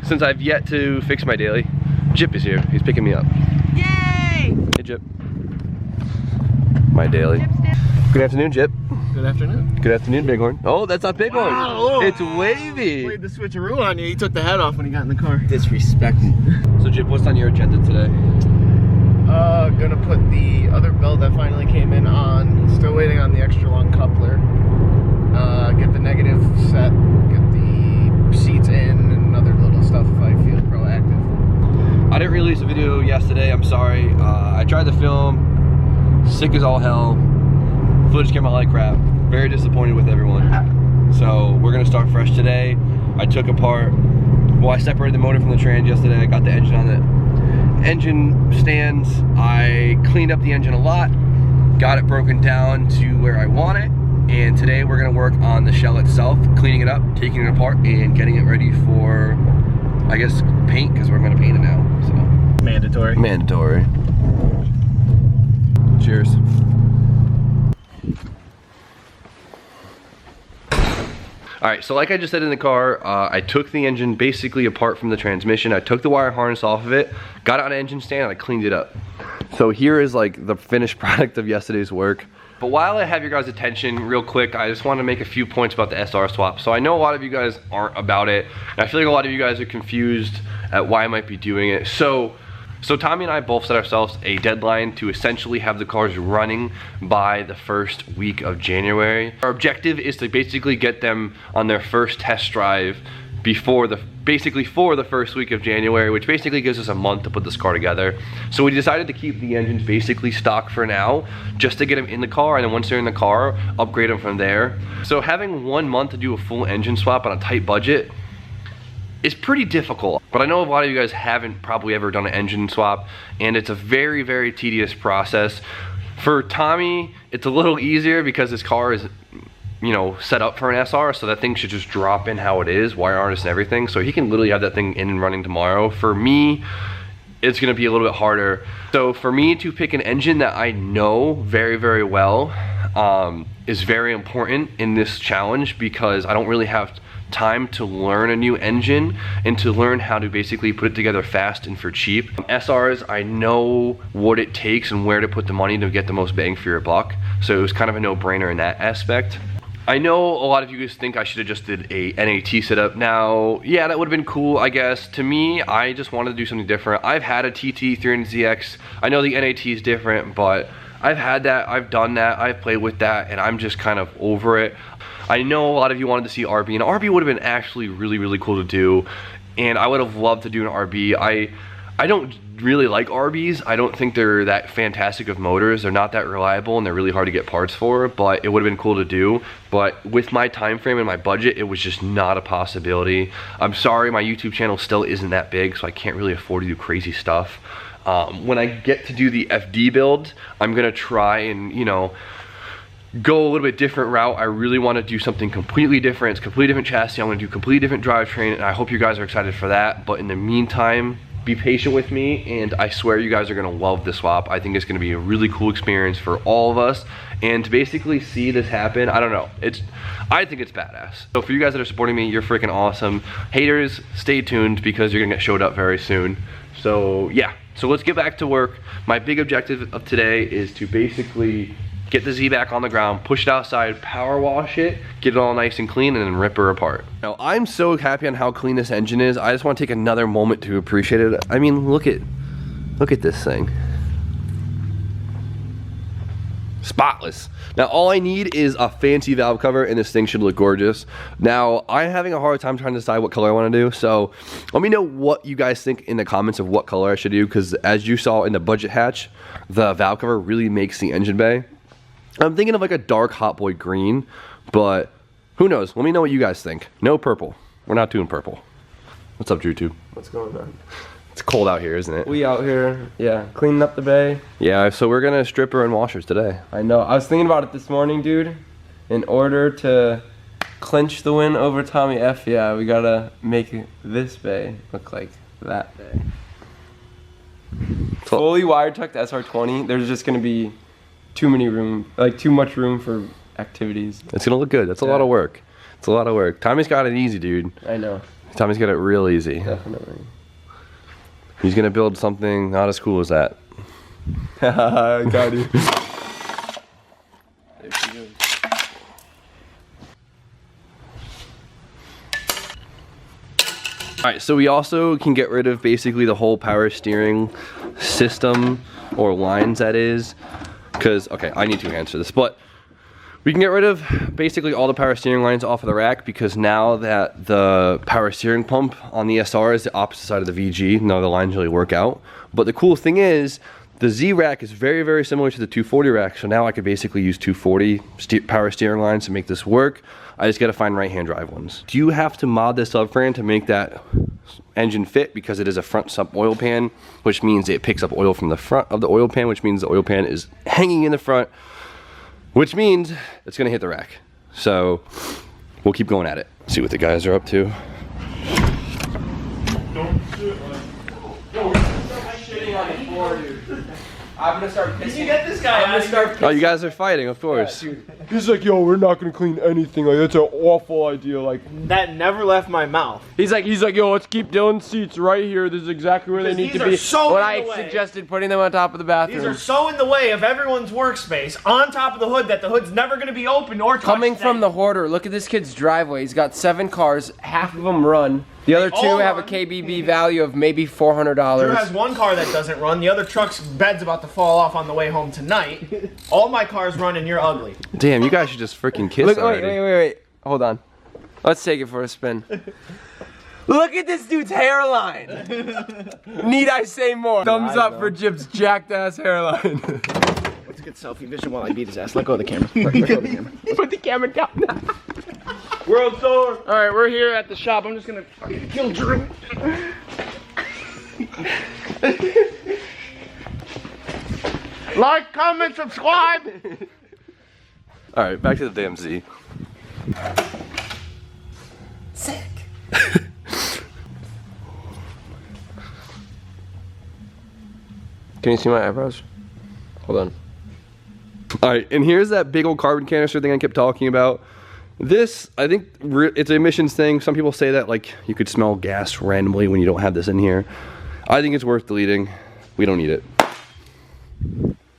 since I've yet to fix my daily, Jip is here. He's picking me up. Yay! Hey, Jip. My daily. Good afternoon, Jip. Good afternoon. Good afternoon, Bighorn. Oh, that's not Bighorn. Wow. It's Wavy. Played the switcheroo on you. He took the head off when he got in the car. Disrespectful. So, Jip, what's on your agenda today? Gonna put the other belt that finally came in on. Still waiting on the extra long coupler. Get the negative set. Get the seats in and other little stuff if I feel proactive. I didn't release a video yesterday. I'm sorry. I tried to film. Sick as all hell. Footage came out like crap. Very disappointed with everyone. So we're gonna start fresh today. I took apart, well, I separated the motor from the trans yesterday. I got the engine on the engine stands. I cleaned up the engine a lot, got it broken down to where I want it. And today we're gonna work on the shell itself, cleaning it up, taking it apart, and getting it ready for, I guess, paint, because we're gonna paint it now, so. Mandatory. Mandatory. Cheers. All right, so like I just said in the car, I took the engine basically apart from the transmission. I took the wire harness off of it, got it on an engine stand, and I cleaned it up. So here is like the finished product of yesterday's work. But while I have your guys' attention real quick, I just want to make a few points about the SR swap. So I know a lot of you guys aren't about it, and I feel like a lot of you guys are confused at why I might be doing it. So Tommy and I both set ourselves a deadline to essentially have the cars running by the first week of January. Our objective is to basically get them on their first test drive before basically for the first week of January, which basically gives us a month to put this car together. So we decided to keep the engines basically stock for now, just to get them in the car, and then once they're in the car, upgrade them from there. So having 1 month to do a full engine swap on a tight budget is pretty difficult, but I know a lot of you guys haven't probably ever done an engine swap, and it's a very, very tedious process. For Tommy, it's a little easier because his car is, you know, set up for an SR, so that thing should just drop in how it is, wire harness and everything, so he can literally have that thing in and running tomorrow. For me, it's gonna be a little bit harder. So for me to pick an engine that I know very, very well is very important in this challenge, because I don't really have time to learn a new engine and to learn how to basically put it together fast and for cheap. SRs, I know what it takes and where to put the money to get the most bang for your buck, so it was kind of a no-brainer in that aspect. I know a lot of you guys think I should have just did a NAT setup. Now, yeah, that would have been cool, I guess. To me, I just wanted to do something different. I've had a TT 300ZX. I know the NAT is different, but I've had that, I've done that, I've played with that, and I'm just kind of over it. I know a lot of you wanted to see RB, and RB would have been actually really, really cool to do, and I would have loved to do an RB. I don't really like RBs. I don't think they're that fantastic of motors. They're not that reliable, and they're really hard to get parts for, but it would have been cool to do. But with my time frame and my budget, it was just not a possibility. I'm sorry, my YouTube channel still isn't that big, so I can't really afford to do crazy stuff. When I get to do the FD build, I'm gonna try and, you know, go a little bit different route. I really want to do something completely different. It's a completely different chassis. I'm going to do completely different drivetrain, and I hope you guys are excited for that. But in the meantime, be patient with me, and I swear you guys are going to love this swap. I think it's going to be a really cool experience for all of us, and to basically see this happen, I don't know, I think it's badass. So for you guys that are supporting me, you're freaking awesome. Haters, stay tuned, because you're going to get showed up very soon. So yeah, so let's get back to work. My big objective of today is to basically get the Z back on the ground, push it outside, power wash it, get it all nice and clean, and then rip her apart. Now, I'm so happy on how clean this engine is. I just want to take another moment to appreciate it. I mean, look at this thing. Spotless. Now, all I need is a fancy valve cover, and this thing should look gorgeous. Now, I'm having a hard time trying to decide what color I want to do, so let me know what you guys think in the comments of what color I should do, because as you saw in the budget hatch, the valve cover really makes the engine bay. I'm thinking of like a dark hot boy green, but who knows? Let me know what you guys think. No purple. We're not doing purple. What's up, YouTube? What's going on? It's cold out here, isn't it? We out here, yeah, cleaning up the bay. Yeah, so we're gonna strip her and wash hers today. I know. I was thinking about it this morning, dude. In order to clinch the win over Tommy F, yeah, we gotta make this bay look like that bay. Fully wire tucked SR20. There's just gonna be too much room for activities. It's gonna look good. That's a lot of work. It's a lot of work. Tommy's got it easy, dude. I know. Tommy's got it real easy. Definitely. He's gonna build something not as cool as that. Got you. Alright, so we also can get rid of basically the whole power steering system, or lines that is, because, okay, I need to answer this, but we can get rid of basically all the power steering lines off of the rack, because now that the power steering pump on the SR is the opposite side of the VG, none of the lines really work out. But the cool thing is, the Z rack is very, very similar to the 240 rack, so now I could basically use 240 power steering lines to make this work. I just gotta find right-hand drive ones. Do you have to mod this subframe to make that engine fit? Because it is a front sump oil pan, which means it picks up oil from the front of the oil pan, which means the oil pan is hanging in the front, which means it's gonna hit the rack. So we'll keep going at it. See what the guys are up to. I'm gonna start pissing. You get this guy out of here. Oh, you guys are fighting, of course. Yeah, he's like, yo, we're not gonna clean anything. Like, that's an awful idea. Like, That never left my mouth. he's like, yo, let's keep Dylan's seats right here. This is exactly where they need These to are be. so When in I the way. suggested putting them on top of the bathroom. These are so in the way of everyone's workspace on top of the hood that the hood's never going to be opened or touched. Coming from the hoarder, look at this kid's driveway. He's got 7 cars. Half of them run. The other 2 all have a run. KBB value of maybe $400. Drew has one car that doesn't run. The other truck's bed's about to fall off on the way home tonight. All my cars run and you're ugly. Damn, you guys should just freaking kiss Look, already. wait. Hold on. Let's take it for a spin. Look at this dude's hairline. Need I say more? Thumbs up for Jib's jacked ass hairline. Let's get selfie vision while I beat his ass. Let go of the camera. Let go of the camera. Put the camera down. World tour. All right, we're here at the shop. I'm just gonna fucking kill Drew. Like, comment, subscribe. All right, back to the damn Z. Sick. Can you see my eyebrows? Hold on. All right, and here's that big old carbon canister thing I kept talking about. This, I think, it's an emissions thing. Some people say that like you could smell gas randomly when you don't have this in here. I think it's worth deleting. We don't need it.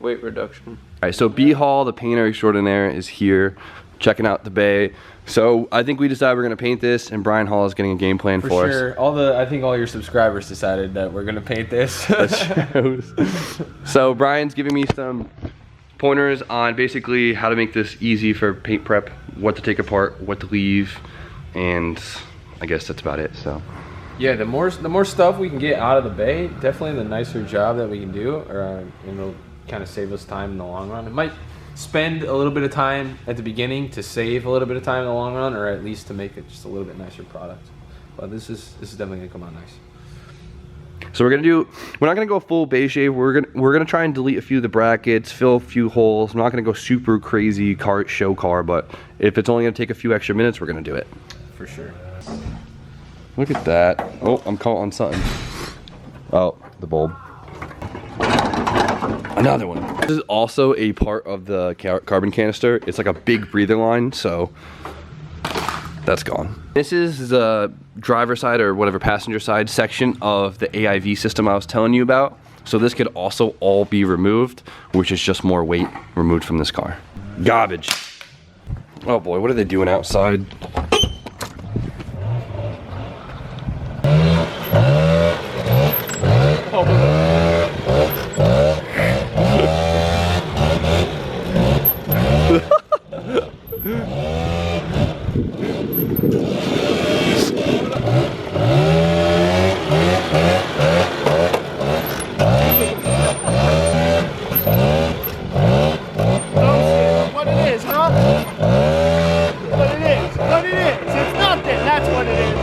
Weight reduction. All right, so B Hall, the painter extraordinaire, is here, checking out the bay. So I think we decided we're gonna paint this, and Brian Hall is getting a game plan for us. I think all your subscribers decided that we're gonna paint this. That shows. So Brian's giving me some pointers on basically how to make this easy for paint prep, what to take apart, what to leave, and I guess that's about it. So yeah, the more stuff we can get out of the bay, definitely the nicer job that we can do, or it'll kind of save us time in the long run. It might spend a little bit of time at the beginning to save a little bit of time in the long run, or at least to make it just a little bit nicer product. But this is definitely gonna come out nice. we're not gonna go full bay shave. We're gonna try and delete a few of the brackets, fill a few holes. I'm not gonna go super crazy show car, but if it's only gonna take a few extra minutes, we're gonna do it. For sure. Look at that. Oh, I'm caught on something. Oh, the bulb. Another one. This is also a part of the carbon canister. It's like a big breather line, so that's gone. This is the driver side or whatever passenger side section of the AIV system I was telling you about. So this could also all be removed, which is just more weight removed from this car. Garbage. Oh boy, what are they doing outside? What it is, huh? What it is? What it is? It's nothing. That's what it is.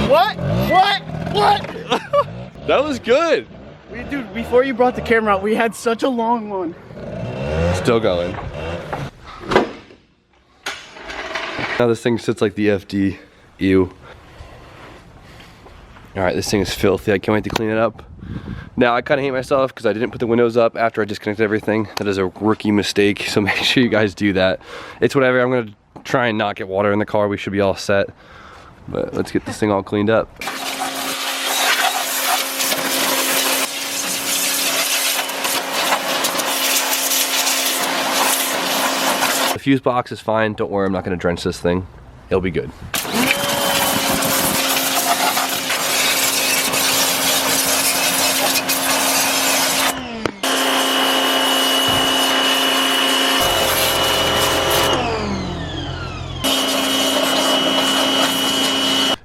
What? That was good. Dude, before you brought the camera out, we had such a long one. Still going. Now this thing sits like the FD. Ew. Alright, this thing is filthy. I can't wait to clean it up. Now I kind of hate myself because I didn't put the windows up after I disconnected everything. That is a rookie mistake, so make sure you guys do that. It's whatever, I'm gonna try and not get water in the car. We should be all set. But let's get this thing all cleaned up. The fuse box is fine. Don't worry, I'm not gonna drench this thing. It'll be good.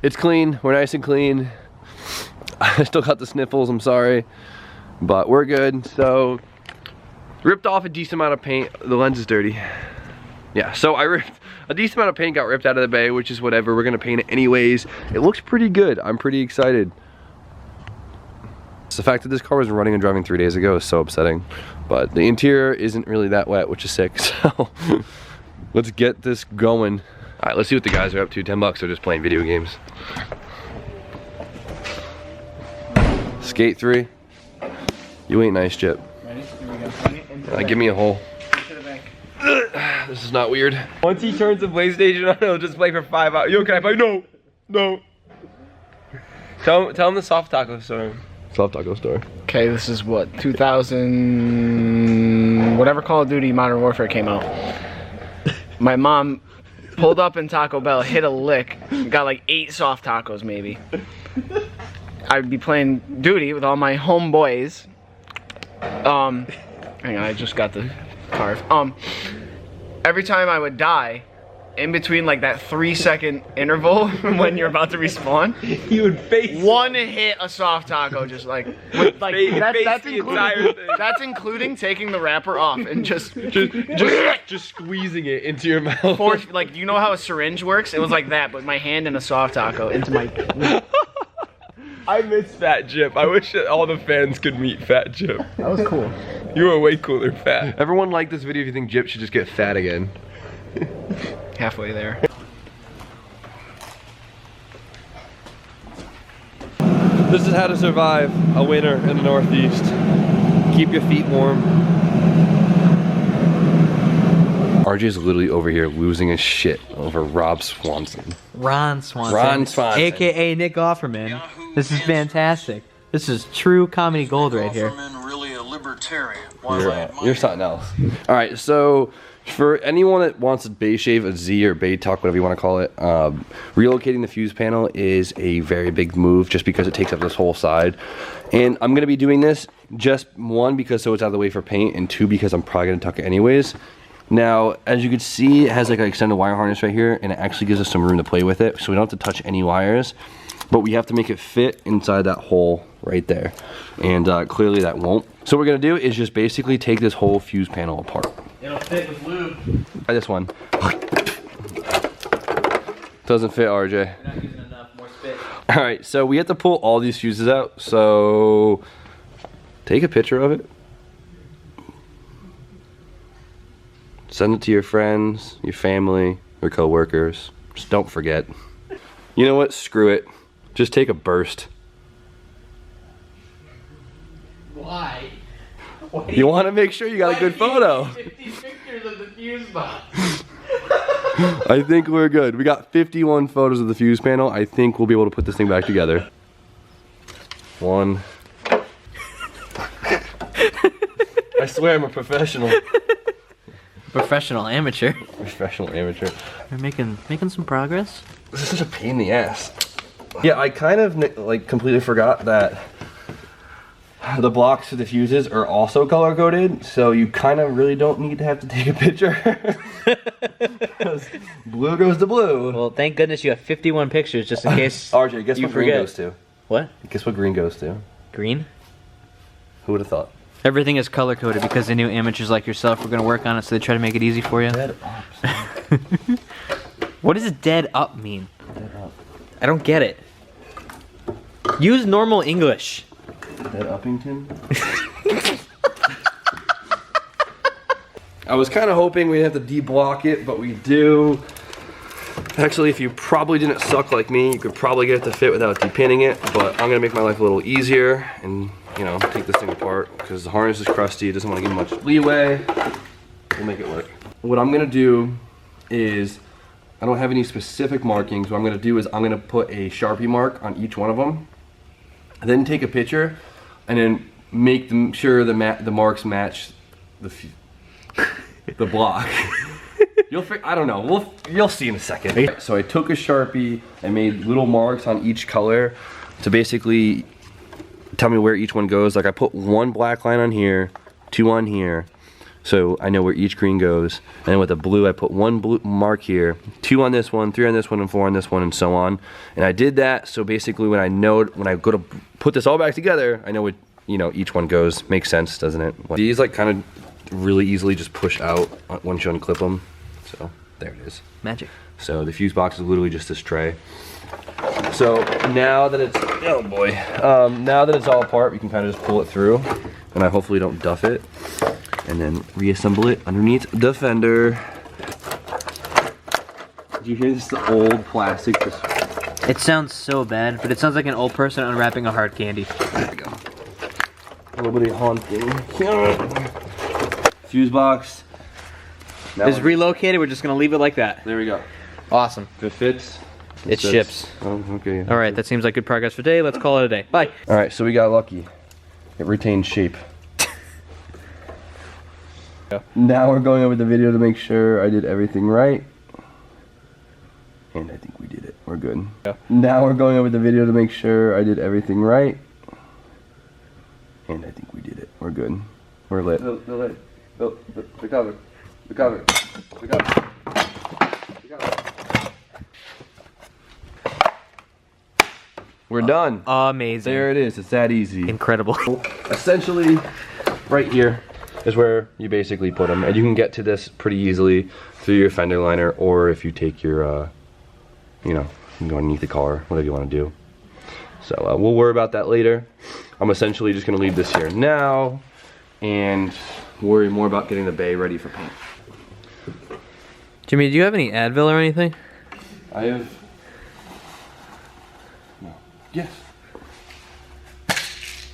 It's clean, we're nice and clean. I still got the sniffles, I'm sorry, but we're good. So, ripped off a decent amount of paint. The lens is dirty. Yeah, so I ripped, a decent amount of paint got ripped out of the bay, which is whatever, we're gonna paint it anyways. It looks pretty good, I'm pretty excited. The fact that this car was running and driving 3 days ago is so upsetting, but the interior isn't really that wet, which is sick, so let's get this going. All right, let's see what the guys are up to. $10, they're just playing video games. Skate 3. You ain't nice, Chip. Ready? Here we go. Ready? Give me a hole. To the bank. This is not weird. Once he turns the PlayStation on, he'll just play for 5 hours. Yo, can I play? No, no. Tell him the soft taco story. Soft taco store. Okay, this is what, 2000, whatever Call of Duty Modern Warfare came out. My mom pulled up in Taco Bell, hit a lick, got like 8 soft tacos maybe. I'd be playing duty with all my homeboys. Hang on, I just got the carve. Every time I would die, in between like that 3-second interval when you're about to respawn, He would face one hit a soft taco, just like, with, like that's including taking the wrapper off and just squeezing it into your mouth. force, like, you know how a syringe works? It was like that, but my hand in a soft taco into my. I miss Fat Chip. I wish that all the fans could meet Fat Chip. That was cool. You were way cooler, Fat. Everyone like this video if you think Jip should just get fat again. Halfway there. This is how to survive a winter in the Northeast. Keep your feet warm. RJ is literally over here losing his shit over Rob Swanson. Ron Swanson. Ron Swanson. AKA Nick Offerman. This is fantastic. This is true comedy gold right here. Really a libertarian. You're something else. All right, so for anyone that wants to bay shave a Z or bay tuck, whatever you want to call it, relocating the fuse panel is a very big move just because it takes up this whole side. And I'm going to be doing this just, 1, because so it's out of the way for paint, and 2, because I'm probably going to tuck it anyways. Now, as you can see, it has like an extended wire harness right here, and it actually gives us some room to play with it, so we don't have to touch any wires. But we have to make it fit inside that hole right there. And clearly that won't. So what we're gonna do is just basically take this whole fuse panel apart. It'll fit with lube. Try this one. Doesn't fit, RJ. You're not using enough, more spit. All right, so we have to pull all these fuses out. So take a picture of it. Send it to your friends, your family, your coworkers. Just don't forget. You know what? Screw it. Just take a burst. Why? You want to make sure you got a good photo. 50 pictures of the fuse box. I think we're good. We got 51 photos of the fuse panel. I think we'll be able to put this thing back together. 1. I swear I'm a professional. Professional amateur. Professional amateur. We're making some progress. This is such a pain in the ass. Yeah, I kind of like completely forgot that the blocks for the fuses are also color coded, so you kind of really don't need to have to take a picture. Blue goes to blue. Well, thank goodness you have 51 pictures just in case. RJ, guess you what green forget. goes to? What? Guess what green goes to? Green? Who would have thought? Everything is color coded because they knew amateurs like yourself were gonna work on it, so they try to make it easy for you. Dead up. What does dead up mean? Dead up. I don't get it. Use normal English. Dead Uppington? I was kind of hoping we'd have to de-block it, but we do. Actually, if you probably didn't suck like me, you could probably get it to fit without depinning it, but I'm gonna make my life a little easier and you know, take this thing apart because the harness is crusty. It doesn't want to give much leeway. We'll make it work. What I'm gonna do is, I don't have any specific markings. What I'm gonna do is I'm gonna put a Sharpie mark on each one of them, and then take a picture, and then make sure the marks match the block. I don't know. You'll see in a second. So I took a Sharpie and made little marks on each color to basically tell me where each one goes. Like I put one black line on here, 2 on here, so I know where each green goes. And then with the blue, I put 1 blue mark here, 2 on this one, 3 on this one, and 4 on this one, and so on. And I did that so basically when I go to put this all back together, I know what, you know, each one goes. Makes sense, doesn't it? These like kind of really easily just push out once you unclip them. So there it is. Magic. So the fuse box is literally just this tray. So now that it's, oh boy, now that it's all apart, we can kind of just pull it through, and I hopefully don't duff it, and then reassemble it underneath the fender. Do you hear this? The old plastic. It sounds so bad, but it sounds like an old person unwrapping a hard candy. There we go. A little bit of haunting. Fuse box. Now It's relocated, we're just gonna leave it like that. there we go. Awesome. If it fits. It ships. Oh, okay. All right, that seems like good progress for today. Let's call it a day. Bye. All right, so we got lucky. It retained shape. Now we're going over the video to make sure I did everything right. And I think we did it. We're good. Now we're going over the video to make sure I did everything right. And I think we did it. We're good. We're lit. The cover. The cover. The cover. The cover. We're done. Amazing. There it is. It's that easy. Incredible. Essentially, right here is where you basically put them, and you can get to this pretty easily through your fender liner, or if you take your, you know, you can go underneath the car, whatever you want to do. So we'll worry about that later. I'm essentially just gonna leave this here now, and worry more about getting the bay ready for paint. Jimmy, do you have any Advil or anything? I have. No. Yes.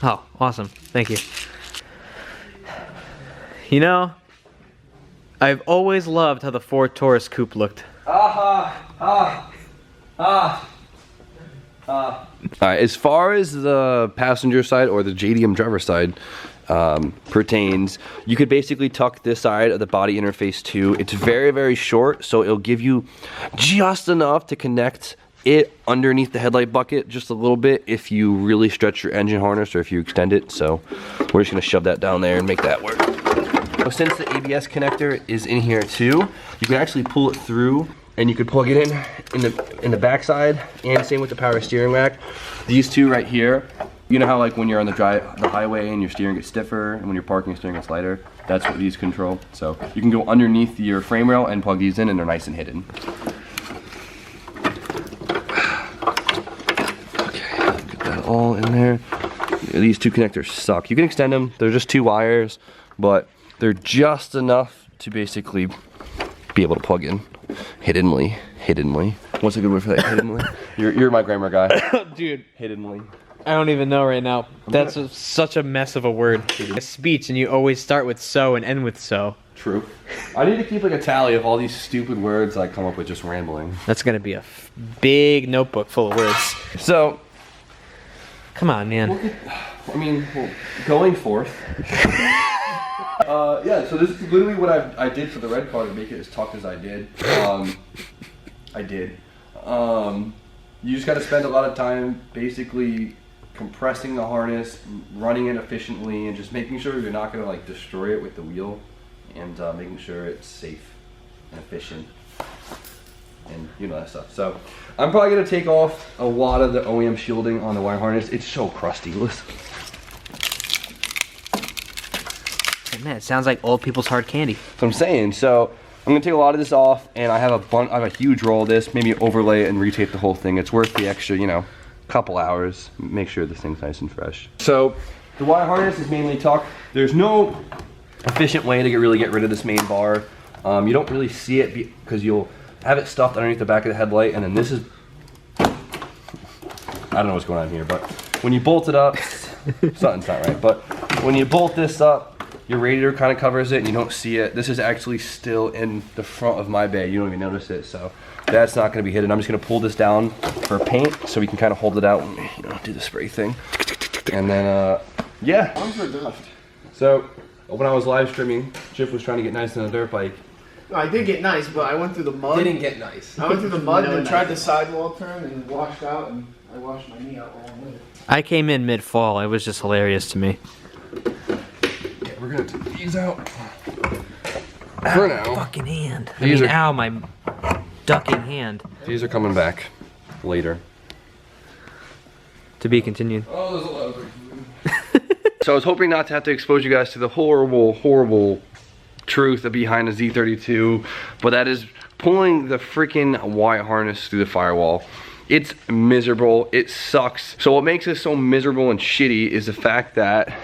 Oh, awesome. Thank you. You know, I've always loved how the Ford Taurus coupe looked. Alright, as far as the passenger side or the JDM driver side pertains, you could basically tuck this side of the body interface too. It's very, very short, so it'll give you just enough to connect it underneath the headlight bucket just a little bit if you really stretch your engine harness or if you extend it. So we're just gonna shove that down there and make that work. So since the ABS connector is in here too, you can actually pull it through and you could plug it in the backside, and same with the power steering rack. These two right here, you know how like when you're on the highway and your steering gets stiffer, and when you're parking, your steering gets lighter? That's what these control. So you can go underneath your frame rail and plug these in, and they're nice and hidden. Okay, get that all in there. These two connectors suck. You can extend them. They're just 2 wires, but they're just enough to basically be able to plug in hiddenly. What's a good word for that? Hiddenly. You're my grammar guy. Dude, Hiddenly. I don't even know right now. That's such a mess of a word. A speech, and you always start with so and end with so. True. I need to keep like a tally of all these stupid words I come up with just rambling. That's gonna be a big notebook full of words. So, Come on, man. well, going forth. Yeah, so this is literally what I did for the red car to make it as tough as I did. You just got to spend a lot of time basically compressing the harness, running it efficiently, and just making sure you're not going to like destroy it with the wheel, and making sure it's safe and efficient, and you know that stuff. So I'm probably going to take off a lot of the OEM shielding on the wire harness. It's so crusty. Listen. Man, it sounds like old people's hard candy. That's what I'm saying. So I'm gonna take a lot of this off, and I have a huge roll of this. Maybe overlay it and retape the whole thing. It's worth the extra, you know, couple hours. Make sure this thing's nice and fresh. So the wire harness is mainly tucked. There's no efficient way to really get rid of this main bar. You don't really see it because you'll have it stuffed underneath the back of the headlight, and then this is, I don't know what's going on here, but when you bolt it up, Something's not right. But when you bolt this up, your radiator kind of covers it and you don't see it. This is actually still in the front of my bay. You don't even notice it. So that's not going to be hidden. I'm just going to pull this down for paint so we can kind of hold it out and, you know, do the spray thing. And then, yeah. So when I was live streaming, Chip was trying to get nice on a dirt bike. No, I did get nice, but I went through the mud. Didn't get nice. I went through the mud and tried the sidewall turn and washed out, and I washed my knee out along with it. I came in mid-fall. It was just hilarious to me. Yeah, we're gonna take these out for now. Fucking hand. These are- ow, my ducking hand. These are coming back later. To be continued. Oh, there's a lot of So I was hoping not to have to expose you guys to the horrible, horrible truth of behind a Z32, but that is pulling the freaking wire harness through the firewall. It's miserable, it sucks. So what makes this so miserable and shitty is the fact that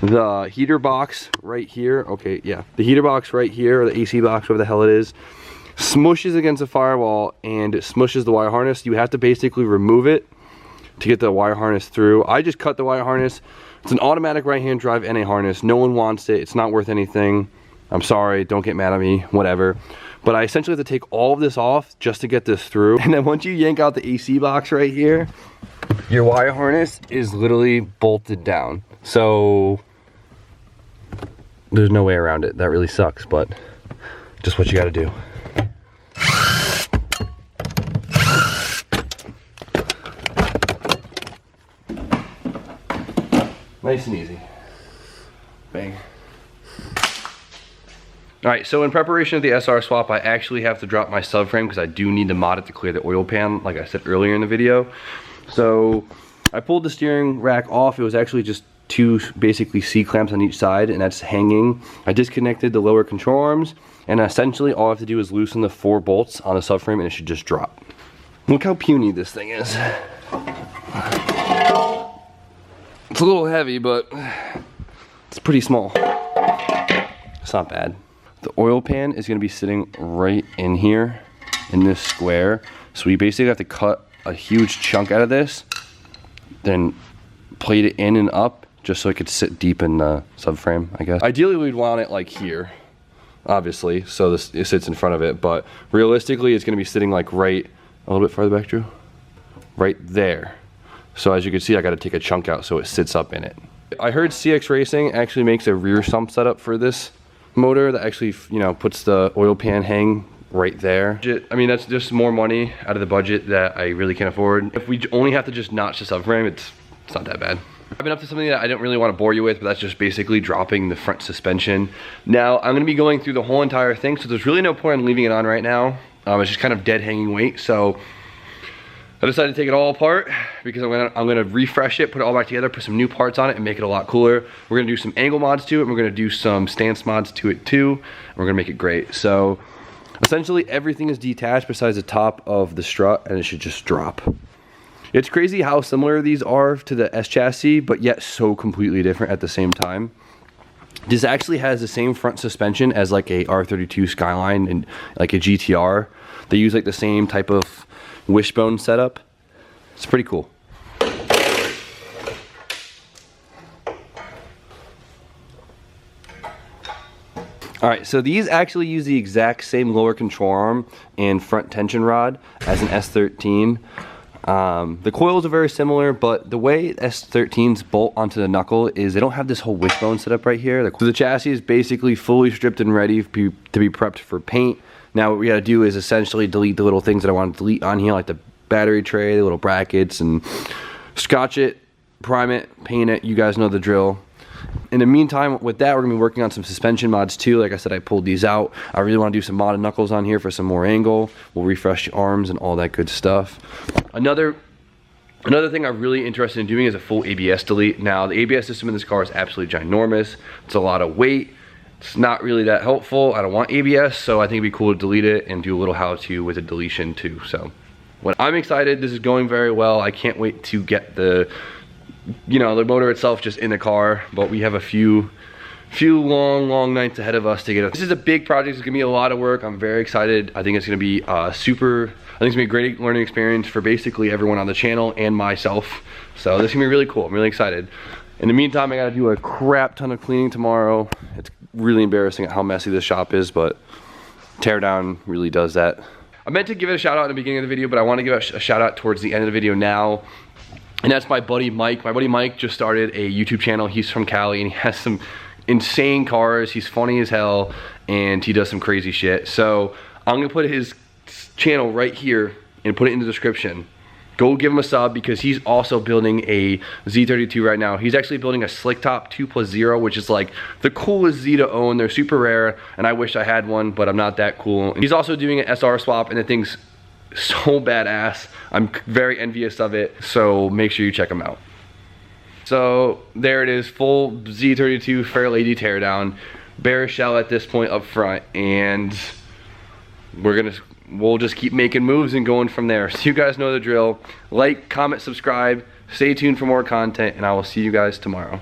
the heater box right here, okay, yeah, the heater box right here, or the AC box, whatever the hell it is, smushes against the firewall and it smushes the wire harness. You have to basically remove it to get the wire harness through. I just cut the wire harness. It's an automatic right-hand drive NA harness. No one wants it. It's not worth anything. I'm sorry, don't get mad at me, whatever. But I essentially have to take all of this off just to get this through. And then once you yank out the AC box right here, your wire harness is literally bolted down. So there's no way around it. That really sucks, but just what you gotta do. Nice and easy. Bang. All right, so in preparation of the SR swap, I actually have to drop my subframe because I do need to mod it to clear the oil pan, like I said earlier in the video. So I pulled the steering rack off. It was actually just two basically C-clamps on each side, and that's hanging. I disconnected the lower control arms, and essentially all I have to do is loosen the 4 bolts on the subframe and it should just drop. Look how puny this thing is. It's a little heavy, but it's pretty small. It's not bad. The oil pan is gonna be sitting right in here, in this square. So we basically have to cut a huge chunk out of this, then plate it in and up, just so it could sit deep in the subframe, I guess. Ideally, we'd want it like here, obviously, so it sits in front of it, but realistically, it's gonna be sitting like right, a little bit farther back, Drew? Right there. So as you can see, I gotta take a chunk out so it sits up in it. I heard CX Racing actually makes a rear sump setup for this motor that actually, you know, puts the oil pan hang right there. I mean, that's just more money out of the budget that I really can't afford. If we only have to just notch the subframe, it's not that bad. I've been up to something that I don't really want to bore you with, but that's just basically dropping the front suspension. Now, I'm gonna be going through the whole entire thing, so there's really no point in leaving it on right now. It's just kind of dead hanging weight, so I decided to take it all apart because I'm gonna refresh it, put it all back together, put some new parts on it, and make it a lot cooler. We're gonna do some angle mods to it, and we're gonna do some stance mods to it too, and we're gonna make it great. So essentially everything is detached besides the top of the strut, and it should just drop. It's crazy how similar these are to the S chassis, but yet so completely different at the same time. This actually has the same front suspension as like a R32 Skyline and like a GTR. They use like the same type of wishbone setup. It's pretty cool. All right, so these actually use the exact same lower control arm and front tension rod as an S13. The coils are very similar, but the way S13s bolt onto the knuckle is they don't have this whole wishbone setup right here. So the chassis is basically fully stripped and ready to be prepped for paint. Now what we gotta do is essentially delete the little things that I want to delete on here, like the battery tray, the little brackets, and scotch it, prime it, paint it. You guys know the drill. In the meantime, with that, we're gonna be working on some suspension mods too. Like I said, I pulled these out. I really wanna do some modded knuckles on here for some more angle. We'll refresh the arms and all that good stuff. Another thing I'm really interested in doing is a full ABS delete. Now, the ABS system in this car is absolutely ginormous. It's a lot of weight. It's not really that helpful. I don't want ABS, so I think it'd be cool to delete it and do a little how-to with a deletion too. So, I'm excited. This is going very well. I can't wait to get the motor itself just in the car, but we have a few long nights ahead of us to get it. This is a big project. It's gonna be a lot of work. I'm very excited. I think it's gonna be I think it's gonna be a great learning experience for basically everyone on the channel and myself. So this is gonna be really cool. I'm really excited. In the meantime, I gotta do a crap ton of cleaning tomorrow. It's really embarrassing at how messy this shop is, but teardown really does that. I meant to give it a shout out in the beginning of the video, but I want to give it a shout out towards the end of the video now. And that's my buddy Mike. My buddy Mike just started a YouTube channel. He's from Cali and he has some insane cars. He's funny as hell and he does some crazy shit. So I'm gonna put his channel right here and put it in the description. Go give him a sub because he's also building a Z32 right now. He's actually building a Slick Top 2+0, which is like the coolest Z to own. They're super rare, and I wish I had one, but I'm not that cool. He's also doing an SR swap, and the thing's so badass. I'm very envious of it, so make sure you check him out. So there it is, full Z32 Fair Lady teardown. Bare shell at this point up front, and we'll just keep making moves and going from there. So you guys know the drill. Like, comment, subscribe, stay tuned for more content, and I will see you guys tomorrow.